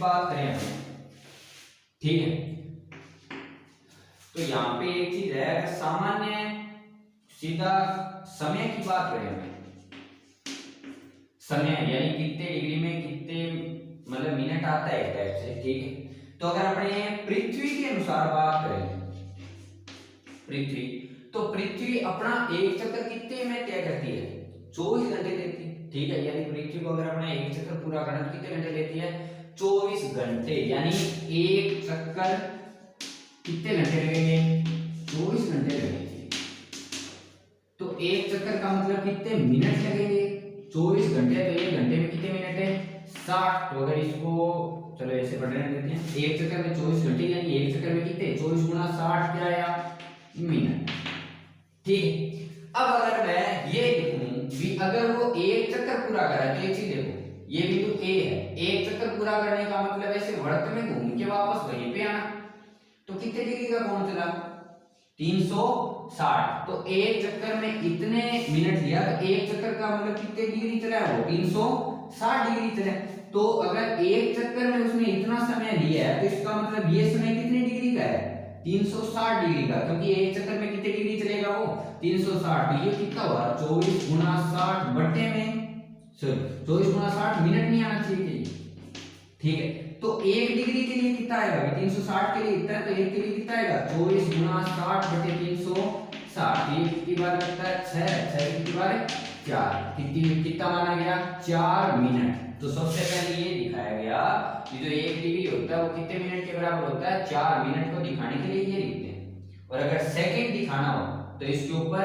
बात करें हम, ठीक है, तो यहाँ पे एक चीज है, अगर सामान्य सीधा समय की बात करें हमें, समय यानी कितने डिग्री में कितने मतलब मिनट आता है एक टाइप से, ठीक है। तो अगर अपने पृथ्वी के अनुसार बात करें, पृथ्वी, तो पृथ्वी अपना एक चक्कर कितने में तय करती है, 24 घंटे लेती है, ठीक है। यानी पृथ्वी को अगर अपना एक चक्कर पूरा करना तो कितने घंटे लेती है, 24 घंटे। यानी एक चक्कर कितने घंटे लगेंगे, 24 घंटे लगेंगे। तो एक चक्कर का मतलब कितने मिनट लगेंगे, 24 घंटे, तो एक घंटे में कितने मिनट है, 60। तो अगर इसको चलो ऐसे पढ़ रहे देते हैं, एक चक्कर में 24 घंटे, यानी एक चक्कर में कितने, 24 गुना 60 क्या आया, मिनट, ठीक है। अब अगर मैं ये लिखूं भी अगर वो एक चक्कर पूरा करा, तो एक चीज देखो, ये बिंदु ए है, एक चक्कर पूरा करने का मतलब ऐसे वर्त में घूम के वापस वहीं पे आना, तो कितने डिग्री का कोण चला, 360। तो एक चक्कर में इतने मिनट लिया, तो एक चक्कर का मतलब कितने डिग्री चला है वो, 360 डिग्री चला। तो अगर एक चक्कर में उसने इतना समय लिया है, तो इसका मतलब ये समय कितने डिग्री का है, 360 डिग्री का, क्योंकि एक चक्कर में कितने डिग्री चलेगा वो, 360। तो ये कितना हुआ, 24 गुना 60 बट्टे में, सॉरी 24 गुना 60 मिनट नहीं आना चाहिए, ठीक है। तो एक डिग्री के लिए कितना आएगा, 360 के लिए इतना है, तो एक के लिए कितना आएगा, 24 गुना 60 बटे 360। ये कितनी बार लगता है, 6 कितनी बार है, 4, कितना माना गया, 4 मिनट। तो सबसे पहले ये दिखाया गया कि जो एक डिग्री होता है वो कितने मिनट के बराबर होता है, 4 मिनट को दिखाने के लिए ये लिखते हैं। और अगर सेकंड दिखाना हो तो इसके ऊपर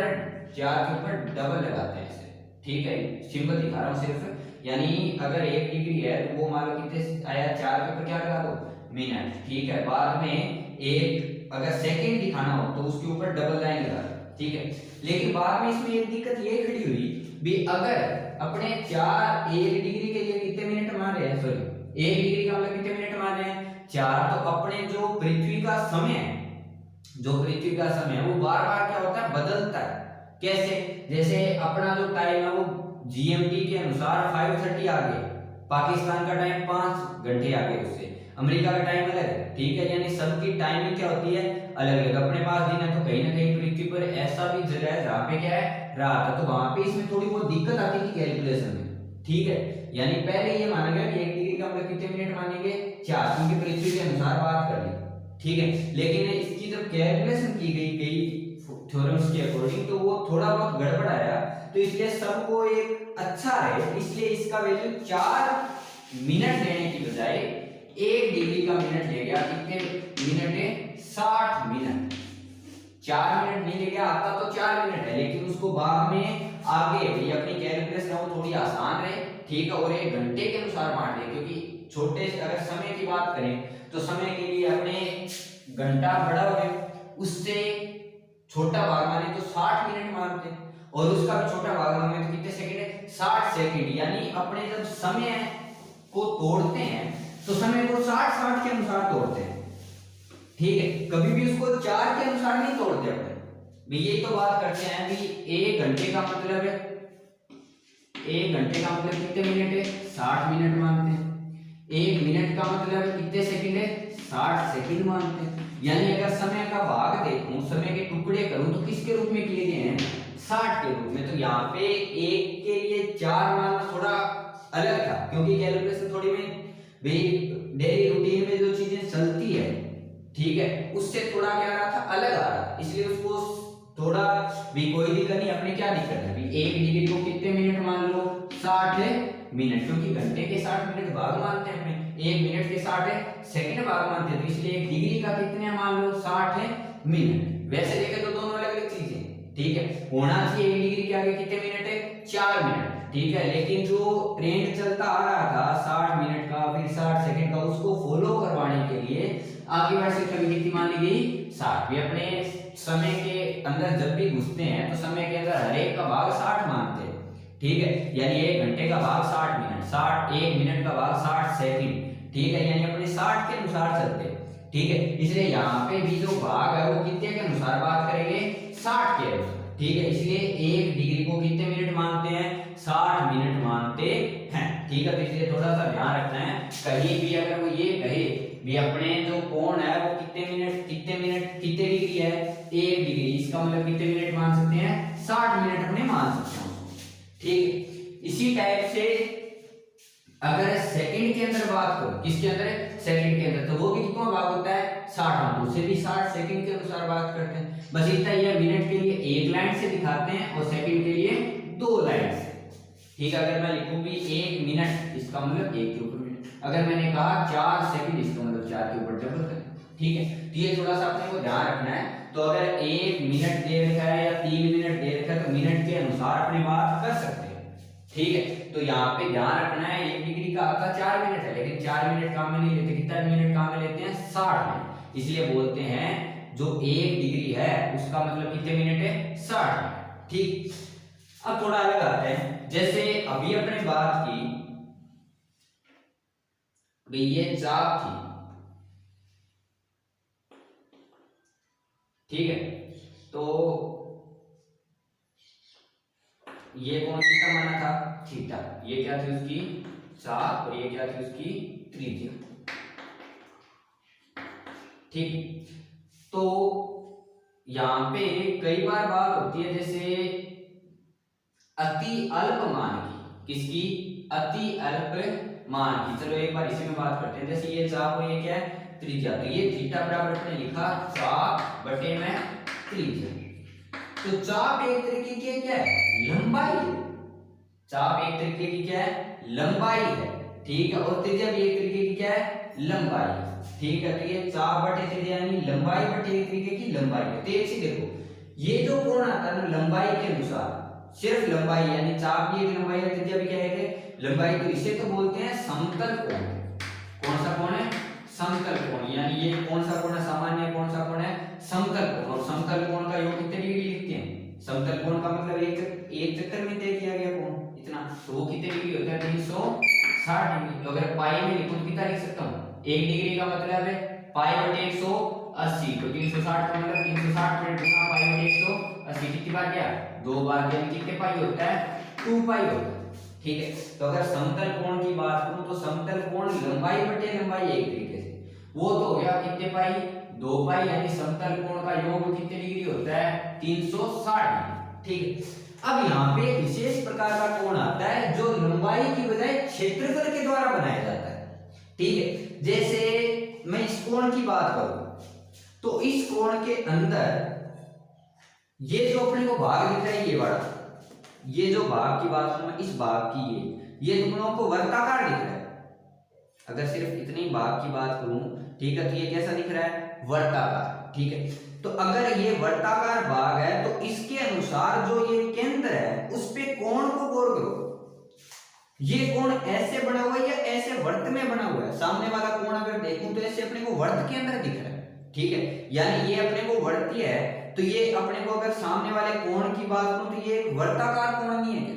4 के ऊपर डबल लगाते हैं ऐसे, ठीक है। सिंपल दिखा रहा हूँ सिर्फ, यानी अगर एक डिग्री है तो वो मान लो कितने आया, 4 के ऊपर क्या लगा दो, मिनट, ठीक है। बाद में एक अगर सेकंड दिखाना हो तो उसके ऊपर डबल लाइन लगा, ठीक है। लेकिन बाद में इसमें एक दिक्कत ये खड़ी हुई भी, अगर अपने 4 एक डिग्री के लिए कितने मिनट मान रहे हैं, सॉरी एक डिग्री का मतलब कितने मिनट मान रहे हैं, 4। तो अपने जो पृथ्वी का समय है, जो पृथ्वी का समय है वो बार बार क्या होता है, बदलता है। कैसे, जैसे अपना जो टाइम है वो जीएमटी के अनुसार 5:30 आगे, पाकिस्तान का टाइम 5 घंटे आगे उससे, अमेरिका का टाइम अलग है, ठीक है। यानी सबकी टाइमिंग क्या होती है, अलग अलग। अपने पास दिन है तो कहीं ना कहीं पृथ्वी पर ऐसा भी जगह है जहाँ पे क्या है, रात है, तो वहां पे इसमें थोड़ी बहुत दिक्कत आती थी कैलकुलेशन में, ठीक है। यानी पहले ये माना गया कि एक डिग्री का मतलब कितने मिनट मानेंगे, 4, क्योंकि पृथ्वी के अनुसार बात कर ली, ठीक है। लेकिन इसकी जब कैलकुलेशन की गई थ्योरम्स के अकॉर्डिंग, तो वो थोड़ा बहुत गड़बड़ आया, तो इसलिए सबको एक अच्छा है, इसलिए इसका वैल्यू 4 मिनट लेने की बजाय 1 डिग्री का मिनट ले गया, कितने मिनट है, 60 मिनट। 4 मिनट नहीं ले गया, आता तो 4 मिनट है, लेकिन उसको बाद में आगे भी अपनी कैलकुलेशन वो थोड़ी आसान रहे, ठीक है। और 1 घंटे के अनुसार बांट दे, क्योंकि छोटे अगर समय की बात करें तो समय के लिए अपने घंटा बड़ा हो गया, उससे छोटा भाग माने तो 60 मिनट मानते हैं, और उसका भी छोटा भाग माने तो कितने सेकंड है, 60 सेकंड। यानी अपने जब समय को तोड़ते हैं तो समय को 60 के अनुसार तोड़ते हैं, ठीक है। कभी भी उसको 4 के अनुसार नहीं तोड़ते अपने भी। ये तो बात करते हैं भी 1 घंटे का मतलब है, 1 घंटे का मतलब कितने मिनट है, 60 मिनट मानते हैं। 1 मिनट का मतलब कितने सेकंड है, 60 सेकंड मानते हैं। यानी अगर समय का भाग देखूं, समय के टुकड़े करूं, तो किसके रूप में किए गए हैं, 60 के रूप में। तो यहाँ पे 1 के लिए 4 मानना थोड़ा अलग था, क्योंकि कैलकुलेशन थोड़ी में भाई डेली रूटीन में जो चीजें चलती है, ठीक है, उससे थोड़ा क्या आ रहा था, अलग आ रहा था, इसलिए उसको थोड़ा भी कोई दिक्कत नहीं। अपने क्या दिक्कत है, 1 डिग्री को कितने मिनट मान लो, 60 मिनट, क्योंकि घंटे के 60 मिनट भाग मानते हैं अपने, 1 मिनट के 60 सेकंड भाग मानते हैं, तो इसलिए 1 डिग्री का कितने मान लो, 60 मिनट। वैसे देखें तो दोनों अलग अलग चीजें, ठीक है। होना चाहिए 1 डिग्री के आगे कितने मिनट है, 4 मिनट, ठीक है। लेकिन जो ट्रेंड चलता आ रहा था 60 मिनट का, फिर 60 सेकंड का, उसको फॉलो करवाने के लिए आगे बढ़ से कभी कितनी मान ली गई, 60। भी अपने समय के अंदर जब भी घुसते हैं तो समय के अंदर हर एक का भाग 60 मानते हैं, ठीक है। यानी 1 घंटे का भाग 60 मिनट, 1 मिनट का भाग 60 सेकंड, ठीक है। यानी अपने 60 के अनुसार चलते हैं, ठीक है। इसलिए यहाँ पे भी जो भाग है वो कितने के अनुसार बात करेंगे, 60 के अनुसार, ठीक है। इसलिए 1 डिग्री को कितने मिनट मानते हैं, 60 मिनट मानते हैं, ठीक है। ठीक है। तो इसलिए थोड़ा सा ध्यान रखना है, कहीं भी अगर वो ये कहे भी अपने जो कोण है वो कितने डिग्री है, 1 डिग्री, इसका मतलब कितने मिनट मान सकते हैं, 60 मिनट अपने मान सकते हैं उसको, ठीक है। इसी टाइप से अगर सेकंड के अंदर बात करो, किसके अंदर, सेकंड के अंदर, तो वो भी कितना भाग होता है, 60, उसे भी 60 सेकंड के अनुसार बात करते हैं। बस इतना ही है, मिनट के लिए एक लाइन से दिखाते हैं और सेकंड के लिए 2 लाइन से, ठीक है। अगर मैं लिखूं भी 1 मिनट, इसका मतलब 1 के ऊपर मिनट, अगर मैंने कहा 4 सेकंड, इसका मतलब 4 के ऊपर डबल करें, ठीक है। तो ये थोड़ा सा अपने को ध्यान रखना है। तो अगर 1 मिनट दे रखा है या 3 मिनट दे रखा है तो मिनट के अनुसार अपनी बात कर सकते हैं, ठीक है। तो यहाँ पे ध्यान रखना है, 1 डिग्री का आता 4 मिनट है, लेकिन 4 मिनट काम में नहीं लेते, कितना मिनट काम में लेते हैं, 60 मिनट, इसलिए बोलते हैं जो 1 डिग्री है उसका मतलब कितने मिनट है, 60 मिनट, ठीक। अब थोड़ा अलग आते हैं, जैसे अभी अपने बात की भाई ये चाप थी, ठीक है। तो ये कौन सा माना था, थीटा, ये क्या थी उसकी चाप और ये क्या थी उसकी त्रिज्या, ठीक। तो यहां पे कई बार बात होती है जैसे अति अल्प मान की, किसकी, अति अल्प मान की। चलो एक बार इसी में बात करते हैं, जैसे ये चाप और ये क्या है, त्रिज्या, तो ये थीटा बराबर अपने लिखा चाप बटे में त्रिज्या। तो चाप एक तरीके की क्या है, लंबाई है, चाप एक तरीके की क्या है, लंबाई है, ठीक है। और त्रिज्या भी एक तरीके की क्या है, लंबाई है, ठीक है। तो ये चाप बटे त्रिज्या यानी लंबाई बटे एक तरीके की लंबाई है। तो एक से देखो, ये जो कोण आता है ना लंबाई के अनुसार, सिर्फ लंबाई यानी चाप भी एक लंबाई है, त्रिज्या भी क्या है, लंबाई, तो इसे तो बोलते हैं समतल कोण। कौन सा कोण है, समतल कोण, यानी ये कौन सा कोण है, सामान्य कौन सा कोण है, समतल कोण। और समतल कोण का योग कितने डिग्री लिखते हैं, समतल कोण का मतलब एक चक्कर में तय किया गया कोण इतना, तो वो कितने डिग्री होता है, 360 डिग्री। तो अगर पाई में लिखूं तो कितना लिख सकता हूँ, 1 डिग्री का मतलब है पाई बटे 180, तो 360 का मतलब 360 मिनट गुना पाई बटे 180, कितनी बार गया, 2 बार, यानी कितने पाई होता है, 2 पाई होता है, ठीक है। तो अगर समतल कोण की बात करूं तो समतल कोण लंबाई बटे लंबाई एक तरीके से, वो तो हो गया कितने पाई, 2 पाई, यानी समतल कोण का योग कितने डिग्री होता है, 360 डिग्री, ठीक है। अब यहाँ पे एक विशेष प्रकार का कोण आता है जो लंबाई की बजाय क्षेत्रफल के द्वारा बनाया जाता है, ठीक है। जैसे मैं इस कोण की बात करूं तो इस कोण के अंदर ये जो अपने को भाग दिख रहा है, ये वाला, ये जो भाग की बात करूं मैं, इस भाग की ये दोनों को वर्ताकार दिख रहा है। अगर सिर्फ इतनी भाग की बात करूं, ठीक है, तो ये कैसा दिख रहा है, वर्ताकार, ठीक है। तो अगर ये वर्ताकार भाग है तो इसके अनुसार जो ये केंद्र है उस पे कोण को गौर करो, ये कोण ऐसे बना हुआ है या ऐसे वर्त में बना हुआ है। सामने वाला कोण अगर देखूं तो ऐसे अपने को वर्त के अंदर दिख रहा है, ठीक है, यानी ये अपने को वर्तीय है। तो ये अपने को अगर सामने वाले कोण की बात करूं तो ये एक वर्ताकार कोण नहीं है क्या,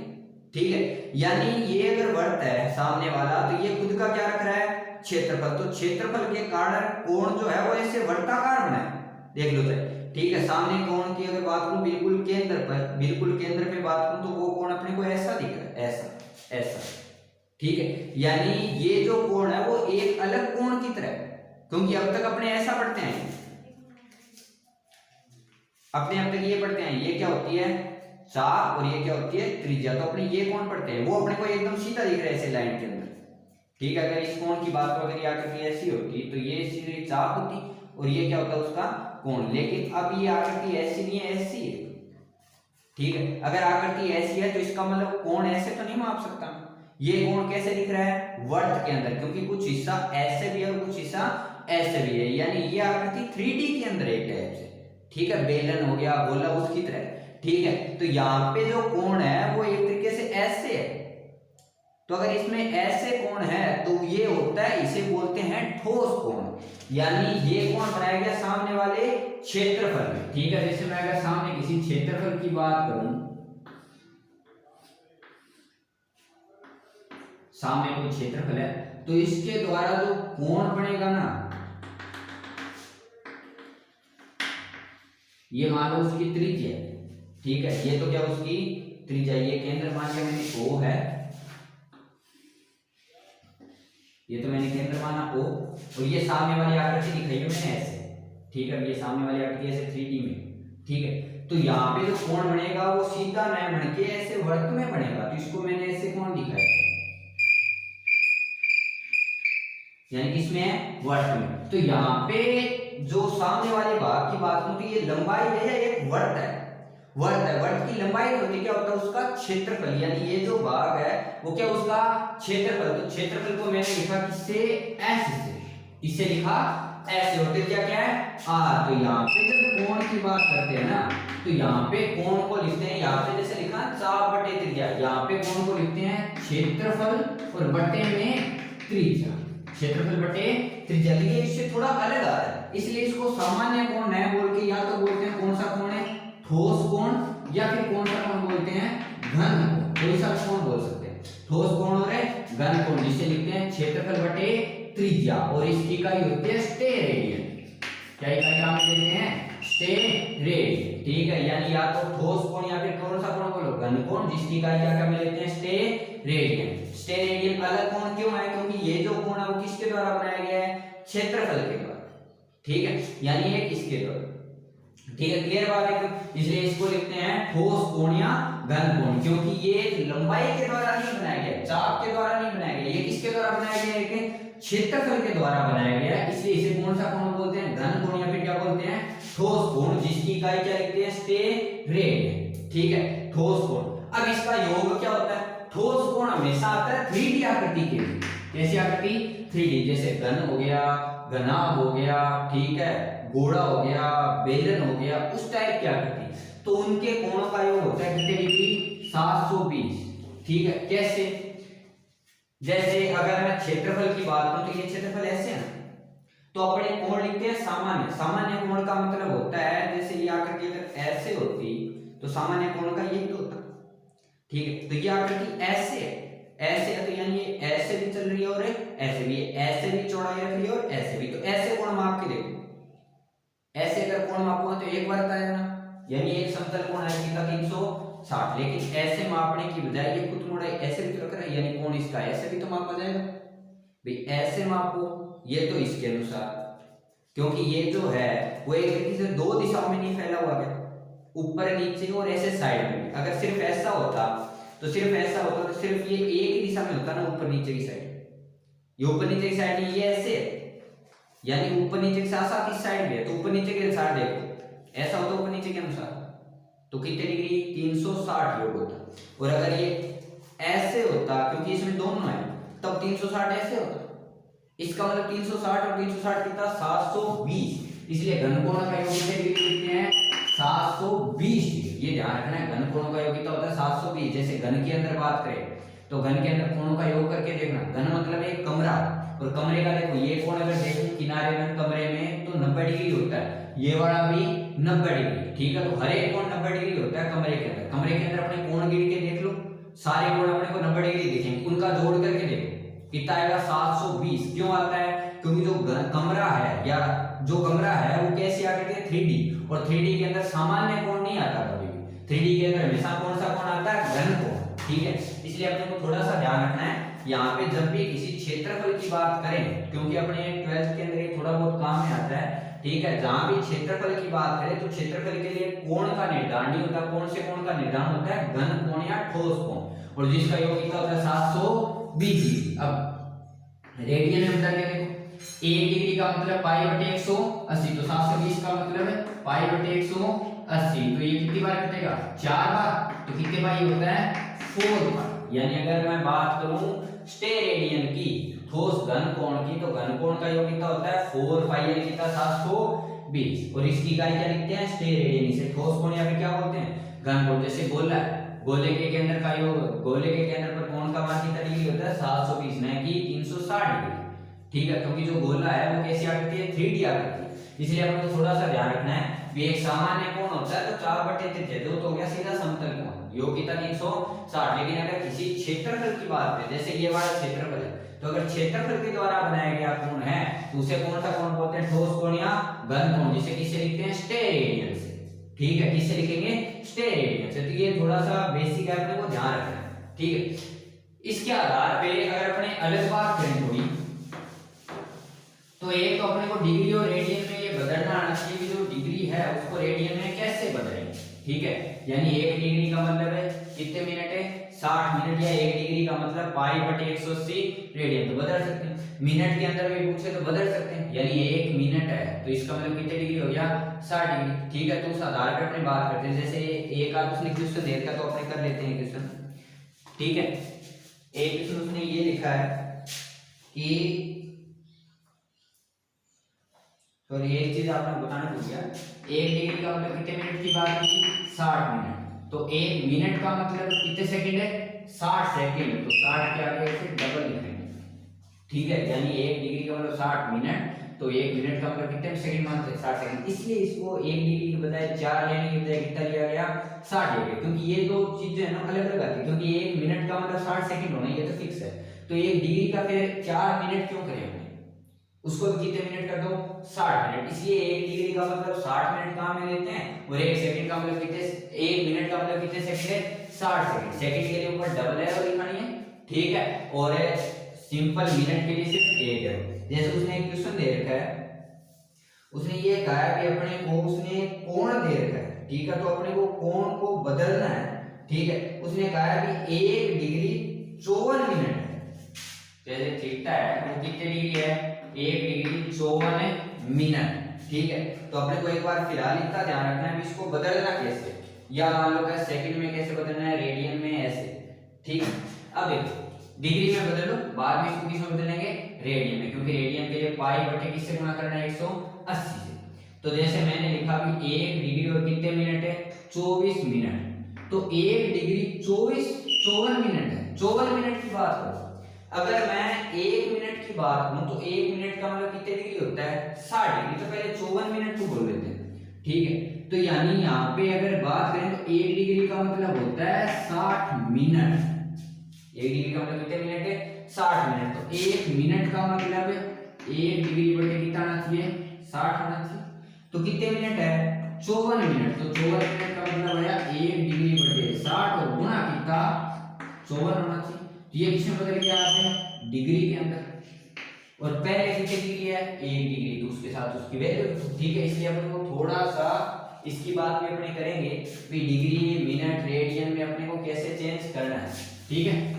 ठीक है। यानी ये अगर वर्त है सामने वाला तो ये खुद का क्या रख रहा है, क्षेत्रफल, तो क्षेत्रफल के कारण कोण जो है वो ऐसे वर्ताकार बना है, देख लो सर, ठीक है। सामने कोण की अगर बात करूं बिल्कुल केंद्र पर, बिल्कुल केंद्र पे बात करूं तो वो कोण अपने को ऐसा दिख रहा है, ऐसा ऐसा, ठीक है। यानी ये जो कोण है वो एक अलग कोण की तरह, क्योंकि अब तक अपने ऐसा पढ़ते हैं, अपने अब तक ये पढ़ते हैं, ये क्या होती है चाप और ये क्या होती है त्रिज्या, तो अपने ये कोण पढ़ते हैं, वो अपने को एकदम सीधा दिख रहा है ऐसे लाइन के अंदर, ठीक है। अगर इस कोण की बात करो, अगर ये आकृति ऐसी होती तो ये सीधी चाप होती और ये क्या होता है उसका कोण, लेकिन अब ये आकृति ऐसी नहीं है, ऐसी है, ठीक है। अगर आकृति ऐसी है तो इसका मतलब कोण ऐसे तो नहीं माप सकता। ये कोण कैसे दिख रहा है, वर्त के अंदर, क्योंकि कुछ हिस्सा ऐसे भी है और कुछ हिस्सा ऐसे भी है, यानी ये आकृति 3D के अंदर एक टाइप से, ठीक है, बेलन हो गया, गोला, उसकी तरह, ठीक है। तो यहाँ पे जो कोण है वो एक तरीके से ऐसे है, तो अगर इसमें ऐसे कोण है तो ये होता है, इसे बोलते हैं ठोस कोण, यानी ये कोण बनाया गया सामने वाले क्षेत्रफल में, ठीक है। जैसे मैं अगर सामने किसी क्षेत्रफल की बात करूं, सामने कोई क्षेत्रफल है तो इसके द्वारा जो कोण बनेगा ना, ये मान लो उसकी त्रिज्या है, ठीक है, ये तो क्या उसकी त्रिज्या, ये केंद्र मान लिया मैंने O है, ये तो मैंने केंद्र माना O, और ये सामने वाली आकृति दिखाई है मैंने ऐसे, ठीक है, ये सामने वाली आकृति ऐसे 3D में, ठीक है। तो यहाँ पे जो कोण बनेगा वो सीधा न बन के ऐसे वर्त में बनेगा, तो इसको मैंने ऐसे कोण दिखाया, यानी किसमें, वर्त में। तो यहाँ पे जो सामने वाले भाग की बात होती है, ये लंबाई है या एक वर्त है, वर्त है। वर्त की लंबाई होती क्या होता है, उसका क्षेत्रफल, यानी ये जो भाग है वो क्या, उसका क्षेत्रफल। तो क्षेत्रफल को मैंने लिखा किससे, एस से, इससे लिखा ऐसे, और त्रिज्या क्या है, आर। तो यहाँ पे जब कोण की बात करते हैं ना, तो यहाँ पे कोण को लिखते हैं, यहाँ पे जैसे लिखा 4 त्रिज्या, यहाँ पे कोण को लिखते हैं क्षेत्रफल और बटे में त्रिज्या, क्षेत्रफल बटे त्रिज्या। देखिए इससे थोड़ा अलग आ रहा है, इसलिए इसको सामान्य कोण न बोल के या तो बोलते हैं कौन सा कोण है, ठोस कोण, या फिर कौन सा कोण बोलते हैं, घन कोण, कोई सा कोण बोल सकते हैं, ठोस कोण और घन कोण, जिसे लिखते हैं क्षेत्रफल बटे त्रिज्या, और इसकी इकाई होती है स्टेरेडियन। क्या इकाई नाम देते हैं, स्टेरेडियन, ठीक है। यानी या तो ठोस कोण या फिर कौन सा कोण बोलो, घन कोण, जिसकी इकाई क्या में लेते हैं, स्टेरेडियन। स्टेरेडियन अलग कोण क्यों है, क्योंकि ये जो कोण है वो किसके द्वारा बनाया गया है, क्षेत्रफल के द्वारा, ठीक है, यानी ये किसके द्वारा, ठीक है, क्लियर बात है। इसलिए इसको लिखते हैं ठोस कोण या घन कोण, क्योंकि ये लंबाई के द्वारा नहीं बनाया गया, चाप के द्वारा नहीं बनाया गया, ये किसके द्वारा बनाया गया है, क्षेत्रफल के द्वारा बनाया गया है। इसलिए इसे कौन सा कोण बोलते हैं, घन कोण, या फिर क्या बोलते हैं, ठोस कोण, जिसकी इकाई क्या लिखते हैं, स्टेरेडियन, ठीक है, ठोस कोण। अब इसका योग क्या होता है, ठोस कोण हमेशा आता है 3D आकृति के लिए, कैसी आकृति, 3D, जैसे घन हो गया, घनाभ हो गया, ठीक है, घोड़ा हो गया, बेलन हो गया, उस टाइप की आकृति। तो उनके कोणों का योग होता है कितने डिग्री, 720, ठीक है। कैसे, जैसे अगर मैं क्षेत्रफल की बात करूं तो ये क्षेत्रफल ऐसे है ना, तो अपने कोण लिखते हैं सामान्य। सामान्य कोण का मतलब होता है, जैसे ये आकृति अगर ऐसे होती तो सामान्य कोण का ये होता, ठीक है। तो ये आकृति ऐसे है, ऐसे है, तो यानी ये ऐसे भी चल रही है और ऐसे भी, ऐसे भी चौड़ाई रख रही है और ऐसे भी। तो ऐसे कोण माप के देखो, ऐसे अगर कोण मापो तो एक वर्त आएगा ना, यानी एक समतल कोण आएगा 360, लेकिन ऐसे मापने की बजाय ये खुद मोड़ाई ऐसे भी तो रख रहा है, यानी कोण इसका ऐसे भी तो मापा जाएगा भाई, ऐसे मापो, ये तो इसके अनुसार, क्योंकि ये जो है वो एक तरीके से दो दिशाओं में नहीं फैला हुआ है, ऊपर नीचे और ऐसे साइड में। अगर सिर्फ ऐसा होता तो सिर्फ ऐसा होता तो सिर्फ ये एक ही दिशा में होता ना, ऊपर नीचे की साइड, ये ऊपर नीचे की साइड ये ऐसे है, यानी ऊपर नीचे के साथ साथ इस साइड भी है, तो ऊपर नीचे के अनुसार देखो, ऐसा होता ऊपर नीचे के अनुसार तो कितने डिग्री, 360 योग होता। और अगर ये ऐसे होता, क्योंकि इसमें दोनों है, तब 360 ऐसे होता, इसका मतलब 360 और 360 कितना, 720। इसलिए घन कोण का योग कितने डिग्री लिखते हैं, 720 डिग्री। ये ध्यान रखना है, घन कोणों का योग कितना होता है, 720। जैसे घन के अंदर बात करें तो घन के अंदर कोणों का योग करके देखना, घन मतलब एक कमरा, और कमरे का देखो ये कोण अगर देखूं किनारे में कमरे में तो 90 डिग्री होता है, ये वाला भी 90 डिग्री, ठीक है। तो हर एक कोण 90 डिग्री होता है कमरे के अंदर। कमरे के अंदर अपने कोण गिन के देख लो, सारे कोण अपने को 90 डिग्री दिखेंगे, उनका जोड़ करके देखो कितना आएगा, 720। क्यों आता है, क्योंकि जो कमरा है या जो कमरा है वो कैसी आकृति है, 3D, और 3D के अंदर सामान्य कोण नहीं आता कभी भी, 3D के अंदर हमेशा कौन सा कोण आता है, घन कोण, ठीक है। इसलिए अपने को थोड़ा सा ध्यान रखना है यहाँ पे जब भी किसी क्षेत्रफल की बात करें, क्योंकि अपने 12th के अंदर ये थोड़ा बहुत काम में आता है, ठीक है। जहां भी क्षेत्रफल की बात करें तो क्षेत्रफल के लिए कोण का निर्धारण नहीं होता, कौन से कोण का निर्धारण होता है, घन कोण या ठोस कोण, और जिसका योग कितना होता है, 720 डिग्री। अब रेडियन में बदल के देखो, 1 डिग्री का मतलब पाई बटे 180, तो 720 का मतलब है पाई बटे 180, तो ये कितनी बार कटेगा, 4 बार, तो कितने बार होता है, 4 बार। यानी अगर मैं बात करूं स्टेरेडियन की, ठोस घन कोण की, तो घन कोण का योग कितना होता है, 4 पाई, यानी कितना, 720, और इसकी इकाई क्या लिखते हैं, स्टेरेडियन। इसे ठोस कोण या फिर क्या बोलते हैं, घन कोण। जैसे गोला है, गोले के केंद्र का योग, गोले के केंद्र पर कोण का मान कितना डिग्री होता है, 720, न कि 360 डिग्री, ठीक है। क्योंकि जो गोला है वो कैसी आकृति है, 3D आकृति, इसलिए आपको थोड़ा सा ध्यान रखना है। एक सामान्य कोण होता है तो 4/3 जो तो हो गया सीधा समतल कोण, योग कितना 360। लेकिन अगर किसी क्षेत्रफल की बात करें, जैसे ये वाला क्षेत्रफल है, तो अगर क्षेत्रफल के द्वारा बनाया गया कोण है तो उसे कौन सा कोण बोलते हैं, ठोस कोण या घन कोण, जिसे किससे लिखते हैं, स्टेरेडियन से, ठीक है। किससे लिखेंगे, स्टेरेडियन से। तो ये थोड़ा सा बेसिक है, अपने को ध्यान रखना है, ठीक है। इसके आधार पे अगर अपने अलग बात करें थोड़ी, तो एक तो अपने को डिग्री और रेडियन में ये बदलना आना चाहिए कि जो डिग्री है उसको रेडियन में कैसे बदलेंगे, ठीक है। यानी 1 डिग्री का मतलब है कितने मिनट है, 60 मिनट, या 1 डिग्री का मतलब पाई बटे 180 रेडियन, तो बदल सकते हैं। मिनट के अंदर भी पूछे तो बदल सकते हैं, यानी 1 मिनट है तो इसका मतलब कितने डिग्री हो गया, 60 डिग्री, ठीक है। तो उस आधार पर अपने बात करते हैं, जैसे एक आध उसने क्वेश्चन दे रखा तो अपने कर लेते हैं क्वेश्चन, ठीक है। एक क्वेश्चन उसने ये लिखा है कि, तो एक चीज आपने बताना भूल गया, 1 डिग्री का मतलब कितने मिनट की बात की, 60 मिनट, तो 1 मिनट का मतलब कितने सेकंड है, 60 सेकंड, तो 60 के आगे से डबल लिखेंगे, ठीक है। यानी 1 डिग्री का मतलब 60 मिनट, तो 1 मिनट का मतलब कितने सेकंड मानते हैं, 60 सेकंड, इसलिए इसको 1 डिग्री के बजाय 4 लेने के बजाय कितना लिया गया, 60 लिया गया, क्योंकि ये दो चीजें है ना अलग अलग आती है, क्योंकि 1 मिनट का मतलब 60 सेकंड होना ये तो फिक्स है, तो 1 डिग्री का फिर 4 मिनट क्यों करें, उसको कितने मिनट कर दो, 60 मिनट, इसलिए 1 डिग्री का मतलब 60 मिनट काम में लेते हैं, और 1 सेकंड का मतलब कितने, 1 मिनट का मतलब कितने सेकंड है, 60 सेकंड, सेकंड के लिए ऊपर डबल है और लिखानी है, ठीक है, और सिंपल मिनट के लिए सिर्फ 1 है। जैसे उसने एक क्वेश्चन दे रखा है, उसने ये कहा है कि अपने को उसने कोण दे रखा है, ठीक है, तो अपने को कोण को बदलना है, ठीक है। उसने कहा है कि 1 डिग्री 54 मिनट है, जैसे थीटा है वो कितने डिग्री है, 1 डिग्री 54 मिनट, ठीक है। तो अपने को एक बार फिलहाल इतना ध्यान रखना है कि इसको बदलना कैसे, या मान लो कि सेकंड में कैसे बदलना है, रेडियन में ऐसे, ठीक है। अब देखो डिग्री में बदल लो, बाद में इसको किसमें बदलेंगे, रेडियन में, क्योंकि रेडियन के लिए पाई बटे किससे गुणा करना है, 180 से। तो जैसे मैंने लिखा भी 1 डिग्री और कितने मिनट है, 24 मिनट, तो 1 डिग्री 54 मिनट है, 54 मिनट की बात करो। अगर मैं 1 मिनट की बात करूं तो 1 मिनट का मतलब कितने डिग्री होता है, 60 डिग्री, तो पहले 54 मिनट को बोल लेते हैं, ठीक है। तो यानी यहाँ पे अगर बात करें तो 1 डिग्री का मतलब होता है 60 मिनट, 1 डिग्री का मतलब कितने मिनट है, 60 मिनट, तो 1 मिनट का मतलब 1 डिग्री बटे कितना आना चाहिए, 60 आना चाहिए, तो कितने मिनट है, 54 मिनट, तो 54 मिनट का मतलब आया 1 डिग्री बटे 60 और गुणा कितना 54 होना चाहिए। तो ये किसमें बदल गया आपने, डिग्री के अंदर, और पहले कितनी डिग्री है, 1 डिग्री, तो उसके साथ उसकी वैल्यू, ठीक है। इसलिए अपन को थोड़ा सा इसकी बात भी अपने करेंगे कि डिग्री मिनट रेडियन में अपने को कैसे चेंज करना है, ठीक है।